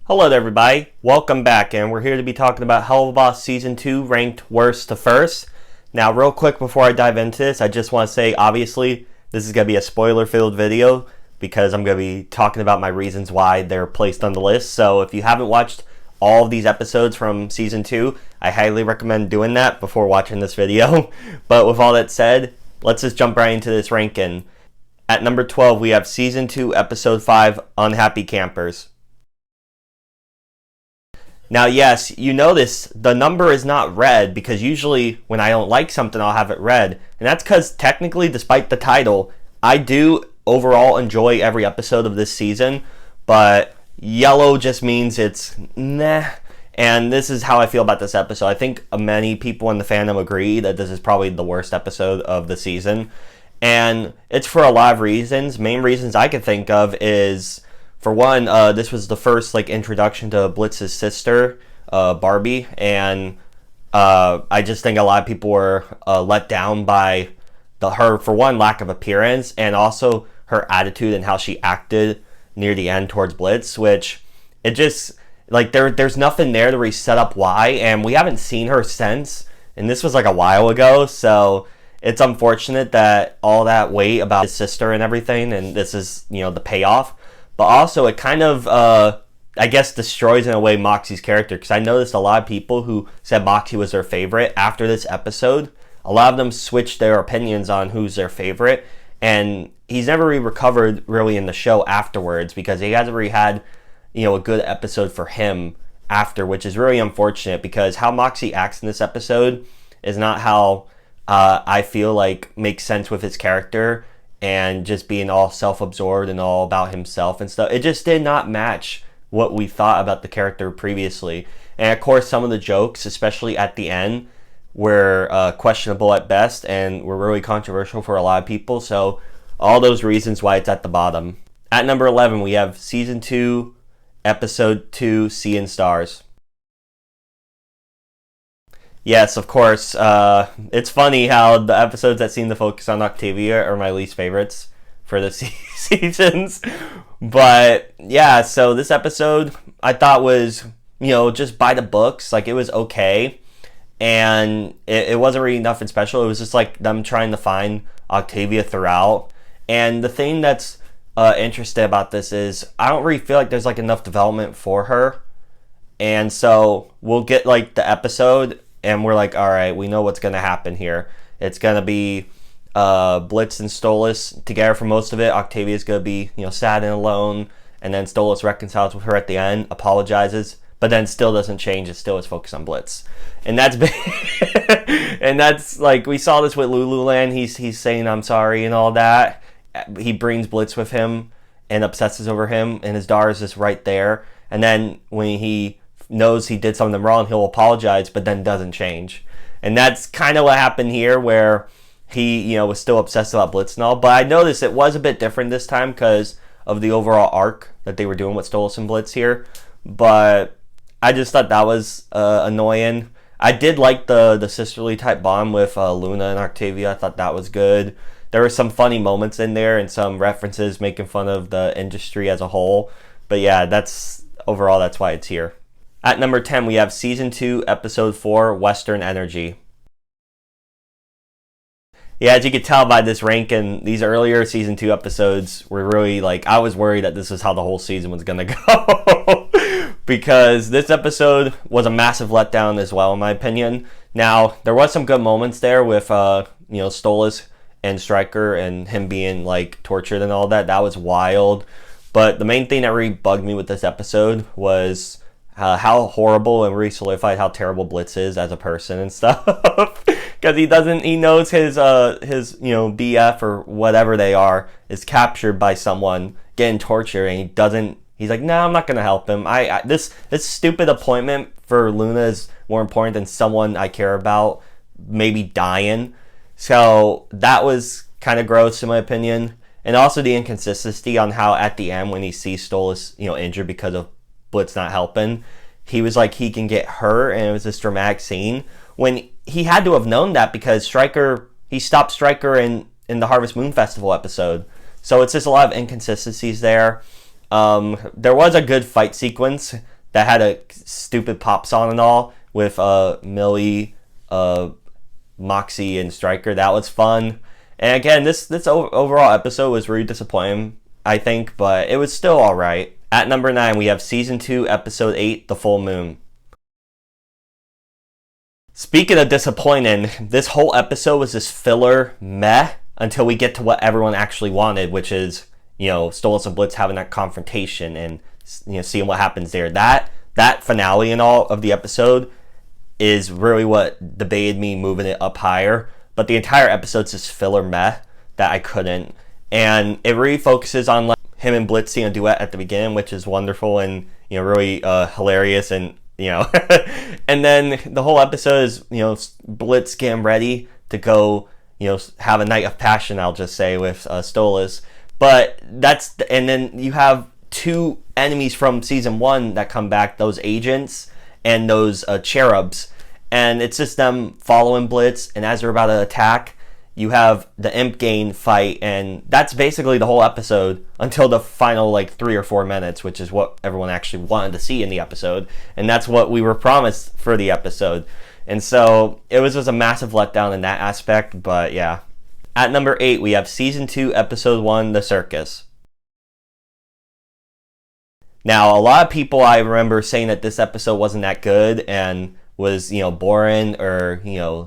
Hello there, everybody. Welcome back, and we're here to be talking about Helluva Season 2, ranked worst to first. Now, real quick before I dive into this, I just want to say, obviously, this is going to be a spoiler-filled video because I'm going to be talking about my reasons why they're placed on the list. So if you haven't watched all of these episodes from Season 2, I highly recommend doing that before watching this video. But with all that said, let's just jump right into this ranking. At number 12, we have Season 2, Episode 5, Unhappy Campers. Now, yes, you notice the number is not red because usually when I don't like something, I'll have it red. And that's because technically, despite the title, I do overall enjoy every episode of this season. But yellow just means it's nah. And this is how I feel about this episode. I think many people in the fandom agree that this is probably the worst episode of the season. And it's for a lot of reasons. Main reasons I could think of is, for one, this was the first introduction to Blitz's sister, Barbie, and I just think a lot of people were let down by her, for one, lack of appearance, and also her attitude and how she acted near the end towards Blitz, which it just there's nothing there to really set up why, and we haven't seen her since, and this was a while ago, so it's unfortunate that all that weight about his sister and everything, and this is the payoff. But also, it kind of, I guess, destroys in a way Moxie's character. Because I noticed a lot of people who said Moxie was their favorite after this episode. A lot of them switched their opinions on who's their favorite. And he's never really recovered really in the show afterwards. Because he hasn't really had, a good episode for him after. Which is really unfortunate. Because how Moxie acts in this episode is not how I feel makes sense with his character. And just being all self-absorbed and all about himself and stuff. It just did not match what we thought about the character previously. And of course, some of the jokes, especially at the end, were questionable at best and were really controversial for a lot of people. So all those reasons why it's at the bottom. At number 11, we have Season 2, Episode 2, Seeing Stars. Yes, of course. It's funny how the episodes that seem to focus on Octavia are my least favorites for the seasons. But yeah, so this episode I thought was, just by the books. It was okay. And it wasn't really nothing special. It was just them trying to find Octavia throughout. And the thing that's interesting about this is I don't really feel like there's enough development for her. And so we'll get the episode, and we're all right, we know what's going to happen here. It's going to be Blitz and Stolas together for most of it. Octavia's going to be, sad and alone. And then Stolas reconciles with her at the end, apologizes, but then still doesn't change. It still is focused on Blitz. And that's and that's we saw this with Lululand. He's saying, I'm sorry and all that. He brings Blitz with him and obsesses over him. And his daughter's just right there. And then when he knows he did something wrong, he'll apologize, but then doesn't change. And that's kind of what happened here, where he, was still obsessed about Blitz and all. But I noticed it was a bit different this time because of the overall arc that they were doing with Stolas and Blitz here. But I just thought that was annoying. I did like the sisterly type bond with Luna and Octavia. I thought that was good. There were some funny moments in there and some references making fun of the industry as a whole. But yeah, that's why it's here. At number 10, we have Season 2, Episode 4, Western Energy. Yeah, as you could tell by this ranking, these earlier Season 2 episodes were really I was worried that this is how the whole season was going to go. Because this episode was a massive letdown as well, in my opinion. Now, there was some good moments there with, Stolas and Stryker and him being, tortured and all that. That was wild. But the main thing that really bugged me with this episode was how horrible and really solidified how terrible Blitz is as a person and stuff. Because he knows his BF or whatever they are is captured by someone getting tortured, and he's like, no, I'm not gonna help him. This stupid appointment for Luna is more important than someone I care about maybe dying. So that was kind of gross in my opinion. And also the inconsistency on how at the end when he sees Stolas injured because of Blitz not helping, he was he can get hurt, and it was this dramatic scene when he had to have known that because he stopped Stryker in the Harvest Moon Festival episode. So it's just a lot of inconsistencies there. There was a good fight sequence that had a stupid pop song and all with Millie, Moxie, and Stryker. That was fun. And again, this overall episode was really disappointing, I think, but it was still alright. At number 9, we have Season 2, Episode 8, The Full Moon. Speaking of disappointing, this whole episode was this filler meh until we get to what everyone actually wanted, which is, Stolas and Blitz having that confrontation and, seeing what happens there. That finale and all of the episode is really what debated me moving it up higher. But the entire episode's this filler meh that I couldn't. And it really focuses on like him and Blitz seeing a duet at the beginning, which is wonderful and, really hilarious and, and then the whole episode is, Blitz getting ready to go, have a night of passion, I'll just say, with Stolas. But and then you have 2 enemies from season 1 that come back, those agents and those cherubs. And it's just them following Blitz, and as they're about to attack, you have the Imp Gang fight, and that's basically the whole episode until the final 3 or 4 minutes, which is what everyone actually wanted to see in the episode, and that's what we were promised for the episode. And so it was just a massive letdown in that aspect, but yeah. At number 8, we have Season 2, Episode 1, The Circus. Now, a lot of people I remember saying that this episode wasn't that good and was, boring or,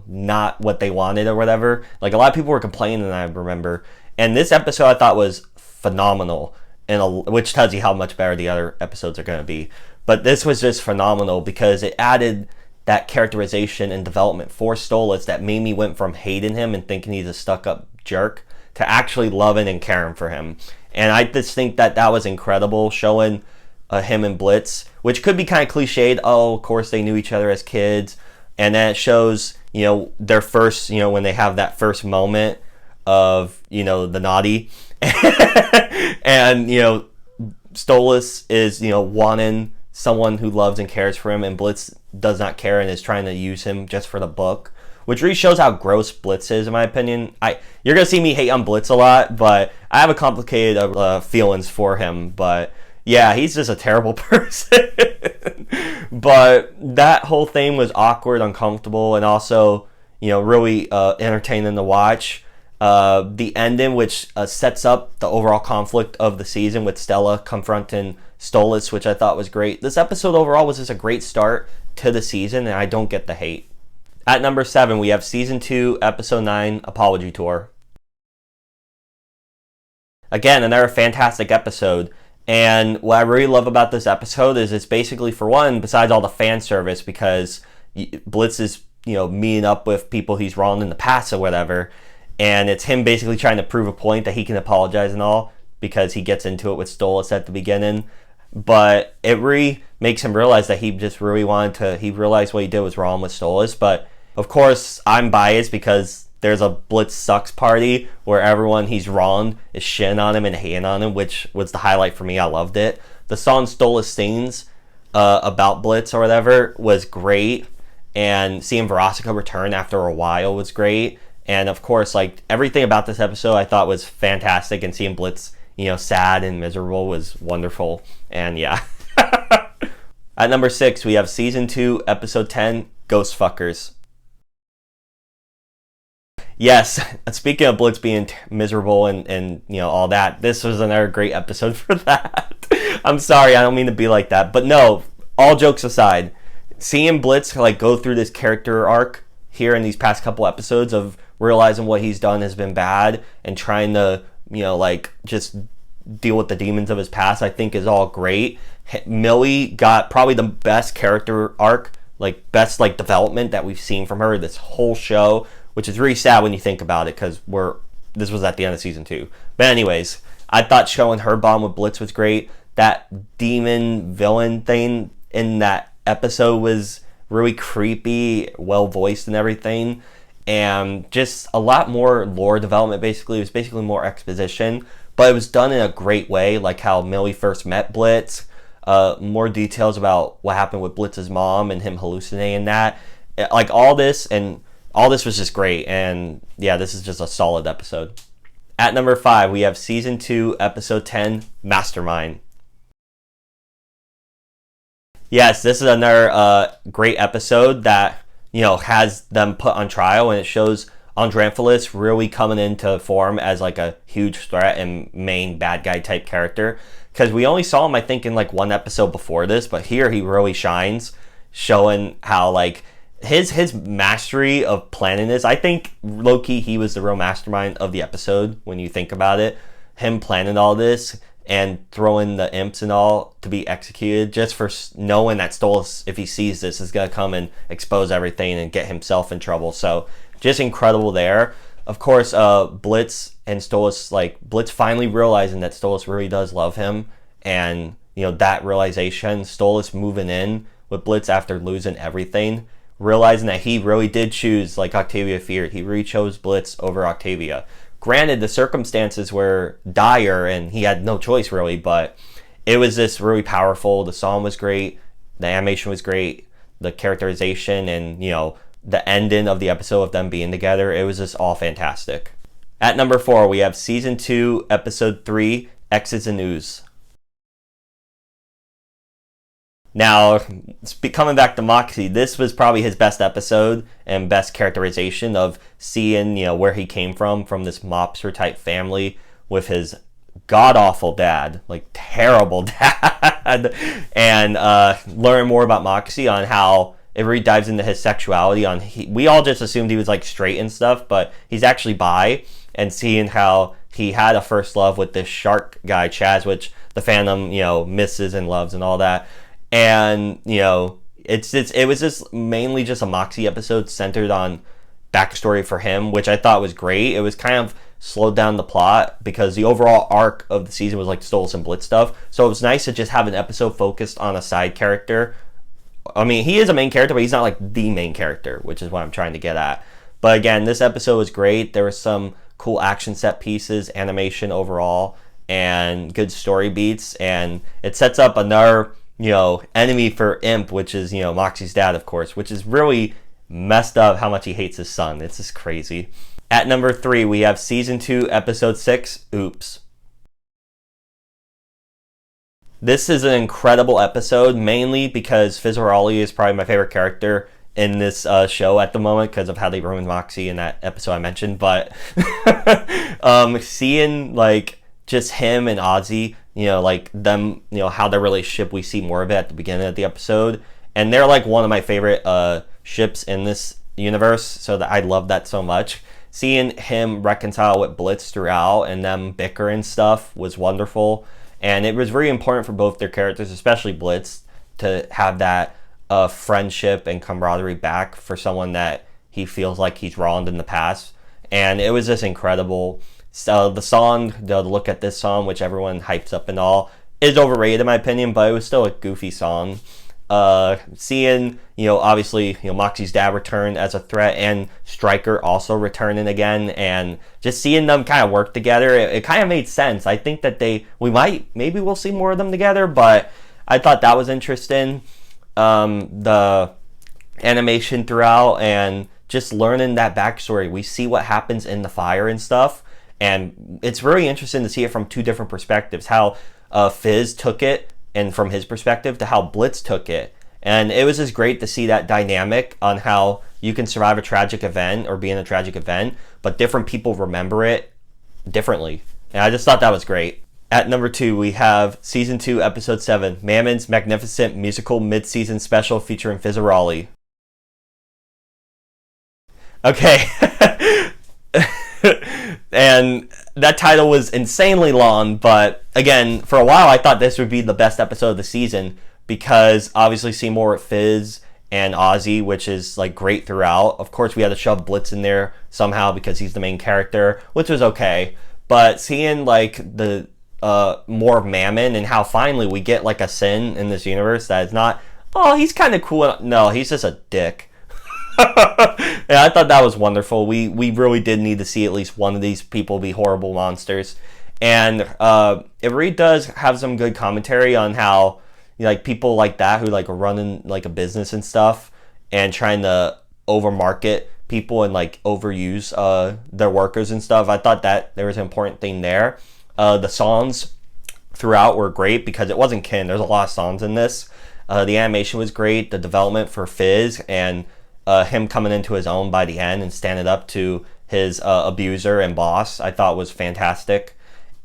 not what they wanted or whatever. Like, a lot of people were complaining, I remember. And this episode I thought was phenomenal, which tells you how much better the other episodes are going to be. But this was just phenomenal because it added that characterization and development for Stolas that made me went from hating him and thinking he's a stuck-up jerk to actually loving and caring for him. And I just think that was incredible, showing him and Blitz, which could be kind of cliched. Oh, of course they knew each other as kids. And then it shows, their first, when they have that first moment of, the naughty. And, Stolas is, wanting someone who loves and cares for him, and Blitz does not care and is trying to use him just for the book, which really shows how gross Blitz is, in my opinion. You're going to see me hate on Blitz a lot, but I have a complicated feelings for him, but yeah, he's just a terrible person. But that whole thing was awkward, uncomfortable, and also, really entertaining to watch. The ending, which sets up the overall conflict of the season with Stella confronting Stolas, which I thought was great. This episode overall was just a great start to the season, and I don't get the hate. At number 7, we have Season 2, Episode 9, Apology Tour. Again, another fantastic episode. And what I really love about this episode is it's basically, for one, besides all the fan service, because Blitz is, meeting up with people he's wronged in the past or whatever, and it's him basically trying to prove a point that he can apologize and all, because he gets into it with Stolas at the beginning. But it really makes him realize that he just really he realized what he did was wrong with Stolas. But, of course, I'm biased because there's a Blitz sucks party where everyone he's wronged is shitting on him and hating on him, which was the highlight for me. I loved it. The song Stolas sings about Blitz or whatever was great, and seeing Veronica return after a while was great. And of course, everything about this episode I thought was fantastic, and seeing Blitz, sad and miserable was wonderful. And yeah. At number 6, we have Season 2, Episode 10, Ghost Fuckers. Yes, speaking of Blitz being miserable and all that, this was another great episode for that. I'm sorry, I don't mean to be like that. But no, all jokes aside, seeing Blitz go through this character arc here in these past couple episodes of realizing what he's done has been bad and trying to, just deal with the demons of his past, I think is all great. Millie got probably the best character arc, best development that we've seen from her this whole show, which is really sad when you think about it, because this was at the end of season 2. But anyways, I thought showing her bond with Blitz was great. That demon villain thing in that episode was really creepy, well voiced and everything, and just a lot more lore development. Basically, it was basically more exposition, but it was done in a great way, like how Millie first met Blitz. More details about what happened with Blitz's mom and him hallucinating that. All this was just great, and yeah, this is just a solid episode. At number 5, we have Season 2, Episode 10, Mastermind. Yes, this is another great episode that, has them put on trial, and it shows Andromphalos really coming into form as like a huge threat and main bad guy type character. Because we only saw him, I think, in like one episode before this, but here he really shines, showing how like his mastery of planning this. I think low-key he was the real mastermind of the episode when you think about it. Him planning all this and throwing the imps and all to be executed, just for knowing that Stolas, if he sees this, is going to come and expose everything and get himself in trouble. So just incredible there. Of course, Blitz and Stolas, like Blitz finally realizing that Stolas really does love him, and that realization, Stolas moving in with Blitz after losing everything, realizing that he really did choose, like Octavia feared, he really chose Blitz over Octavia. Granted, the circumstances were dire and he had no choice really, but it was just really powerful. The song was great, the animation was great, the characterization, and the ending of the episode of them being together, it was just all fantastic. At number 4, we have Season 2, Episode 3, X's and Ooze. Now, coming back to Moxie, this was probably his best episode and best characterization of seeing, where he came from this mobster type family with his god-awful dad, like terrible dad, and learn more about Moxie on how it really dives into his sexuality. We all just assumed he was like straight and stuff, but he's actually bi, and seeing how he had a first love with this shark guy, Chaz, which the fandom, misses and loves and all that. And, it was just mainly just a Moxie episode centered on backstory for him, which I thought was great. It was kind of slowed down the plot because the overall arc of the season was like Stolas and Blitz stuff. So it was nice to just have an episode focused on a side character. I mean, he is a main character, but he's not like the main character, which is what I'm trying to get at. But again, this episode was great. There was some cool action set pieces, animation overall, and good story beats. And it sets up another enemy for Imp, which is, Moxie's dad, of course, which is really messed up how much he hates his son. It's just crazy. At number 3, we have Season 2, Episode 6, Oops. This is an incredible episode, mainly because Fizzaroli is probably my favorite character in this show at the moment because of how they ruined Moxie in that episode I mentioned. But seeing, like, just him and Ozzy, like them, how their relationship, we see more of it at the beginning of the episode, and they're like one of my favorite ships in this universe, so that I love that so much. Seeing him reconcile with Blitz throughout and them bicker and stuff was wonderful, and it was very important for both their characters, especially Blitz, to have that friendship and camaraderie back for someone that he feels like he's wronged in the past. And it was just incredible. So the song, the look at this song, which everyone hypes up and all, is overrated in my opinion, but it was still a goofy song. Seeing, obviously, Moxie's dad return as a threat, and Stryker also returning again, and just seeing them kind of work together, it kind of made sense. I think that maybe we'll see more of them together, but I thought that was interesting. The animation throughout and just learning that backstory, we see what happens in the fire and stuff. And it's really interesting to see it from two different perspectives, how Fizz took it and from his perspective to how Blitz took it. And it was just great to see that dynamic on how you can survive a tragic event or be in a tragic event, but different people remember it differently. And I just thought that was great. At number 2, we have Season 2, Episode 7, Mammon's Magnificent Musical Mid-Season Special featuring Fizzaroli. Okay. And that title was insanely long, but again, for a while I thought this would be the best episode of the season because obviously see more with Fizz and Ozzy, which is like great throughout. Of course, we had to shove Blitz in there somehow because he's the main character, which was okay. But seeing like the more of Mammon and how finally we get like a Sin in this universe that is not, oh, he's kind of cool. No, he's just a dick. Yeah, I thought that was wonderful. We really did need to see at least one of these people be horrible monsters, and it really does have some good commentary on how like people like that who like are running like a business and stuff and trying to overmarket people and like overuse their workers and stuff. I thought that there was an important thing there. The songs throughout were great because it wasn't Kin. There's a lot of songs in this. The animation was great. The development for Fizz and him coming into his own by the end and standing up to his abuser and boss, I thought was fantastic.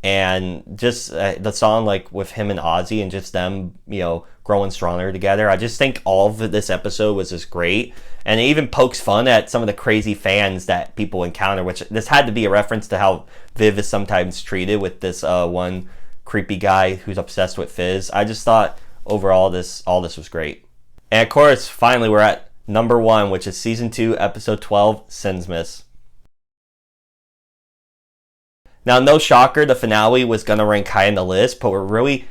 And just the song, like with him and Ozzy and just them, growing stronger together. I just think all of this episode was just great. And it even pokes fun at some of the crazy fans that people encounter, which this had to be a reference to how Viv is sometimes treated with this one creepy guy who's obsessed with Fizz. I just thought overall all this was great. And of course, finally, we're at number 1, which is season 2, episode 12, Sinsmas. Now, no shocker, the finale was going to rank high in the list, but what really,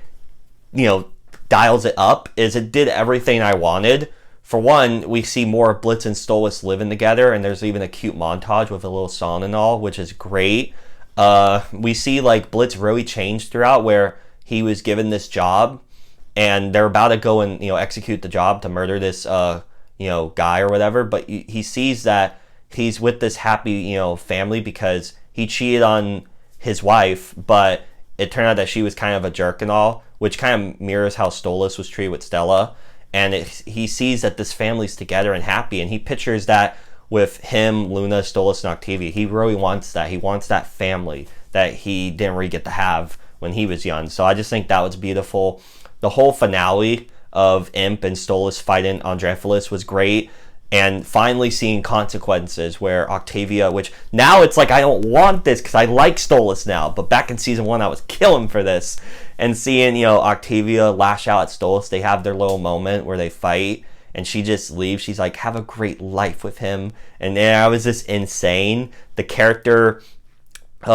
dials it up is it did everything I wanted. For one, we see more Blitz and Stolas living together, and there's even a cute montage with a little song and all, which is great. We see, like, Blitz really change throughout, where he was given this job, and they're about to go and, execute the job to murder this, guy or whatever, but he sees that he's with this happy, family because he cheated on his wife, but it turned out that she was kind of a jerk and all, which kind of mirrors how Stolas was treated with Stella. And he sees that this family's together and happy, and he pictures that with him, Luna, Stolas, and Octavia. He really wants that. He wants that family that he didn't really get to have when he was young. So I just think that was beautiful. The whole finale of Imp and Stolas fighting Andropoulos was great. And finally seeing consequences where Octavia, which now it's like I don't want this because I like Stolas now, but back in season 1 I was killing for this. And seeing, Octavia lash out at Stolas, they have their little moment where they fight and she just leaves. She's like, have a great life with him. And I was just insane. The character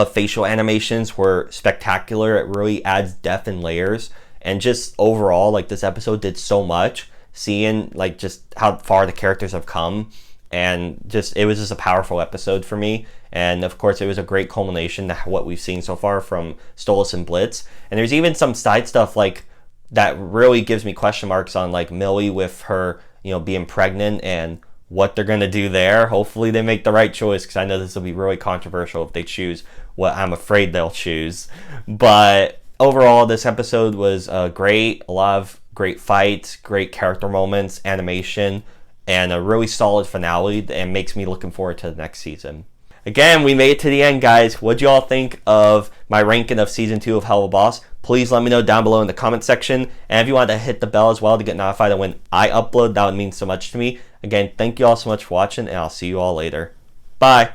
facial animations were spectacular. It really adds depth and layers. And just overall, like, this episode did so much. Seeing, like, just how far the characters have come, and just it was just a powerful episode for me. And of course it was a great culmination to what we've seen so far from Stolas and Blitz. And there's even some side stuff like that really gives me question marks on, like, Millie with her being pregnant and what they're gonna do there. Hopefully they make the right choice, because I know this will be really controversial if they choose what I'm afraid they'll choose. But overall, this episode was great. A lot of great fights, great character moments, animation, and a really solid finale, and makes me looking forward to the next season. Again, we made it to the end, guys. What'd you all think of my ranking of season 2 of Helluva Boss? Please let me know down below in the comment section. And if you want to hit the bell as well to get notified of when I upload, that would mean so much to me. Again, thank you all so much for watching, and I'll see you all later. Bye.